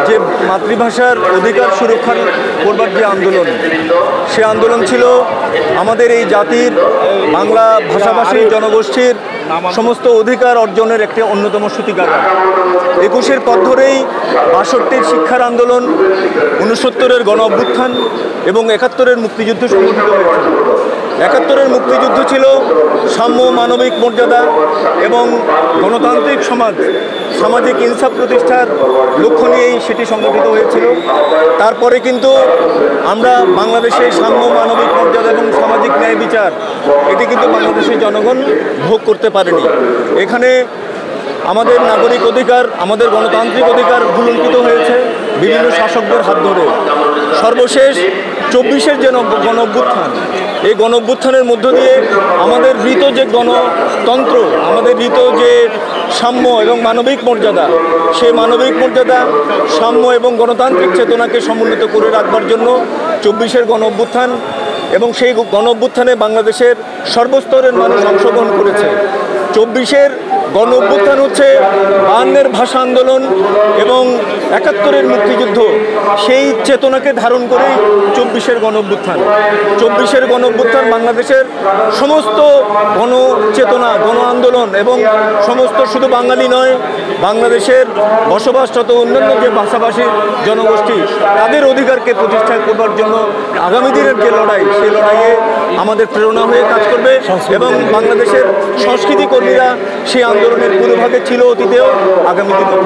যে মাতৃভাষার অধিকার সুরক্ষা করবার যে আন্দোলন, সে আন্দোলন ছিল আমাদের এই জাতির বাংলা ভাষাভাষী জনগোষ্ঠীর সমস্ত অধিকার অর্জনের একটি অন্যতম সূতিকাগার। ২১-এর পর ধরেই ৬২-র শিক্ষার আন্দোলন, ৬৯-এর গণ অভ্যুত্থান এবং ৭১-এর মুক্তিযুদ্ধ সংগঠিত হয়েছিল। ৭১-এর মুক্তিযুদ্ধ ছিল সাম্য, মানবিক মর্যাদা এবং গণতান্ত্রিক সমাজ, সামাজিক ইনসাফ প্রতিষ্ঠার লক্ষ্য নিয়েই সেটি সংগঠিত হয়েছিল। তারপরে কিন্তু আমরা বাংলাদেশে সাম্য, মানবিক মর্যাদা এবং সামাজিক ন্যায় বিচার এটি কিন্তু বাংলাদেশের জনগণ ভোগ করতে পারেনি। এখানে আমাদের নাগরিক অধিকার, আমাদের গণতান্ত্রিক অধিকার ভুলুণ্ঠিত হয়েছে বিভিন্ন শাসকদের হাত ধরে। সর্বশেষ ২৪-এর যে গণ অভ্যুত্থান, এই গণ অভ্যুত্থানের মধ্য দিয়ে আমাদের হৃত যে গণতন্ত্র, আমাদের হৃত যে সাম্য এবং মানবিক মর্যাদা, সেই মানবিক মর্যাদা, সাম্য এবং গণতান্ত্রিক চেতনাকে সমুন্নত করে রাখবার জন্য ২৪-এর গণ অভ্যুত্থান এবং সেই গণ অভ্যুত্থানে বাংলাদেশের সর্বস্তরের মানুষ অংশগ্রহণ করেছে। ২৪-এর গণ অভ্যুত্থান হচ্ছে ৫২-এর ভাষা আন্দোলন এবং ৭১-এর মুক্তিযুদ্ধ, সেই চেতনাকে ধারণ করেই ২৪-এর গণ অভ্যুত্থান। ২৪-এর গণ অভ্যুত্থান বাংলাদেশের সমস্ত গণচেতনা, গণ আন্দোলন এবং সমস্ত শুধু বাঙালি নয়, বাংলাদেশের বসবাসরত অন্যান্য যে ভাষাভাষী জনগোষ্ঠী, তাদের অধিকারকে প্রতিষ্ঠা করবার জন্য আগামী দিনের যে লড়াই, সেই লড়াইয়ে আমাদের প্রেরণা হয়ে কাজ করবে এবং বাংলাদেশের সংস্কৃতি কর্মীরা সেই আন্দোলনের পুরোভাগে ছিল অতীতেও, আগামী দিনেও।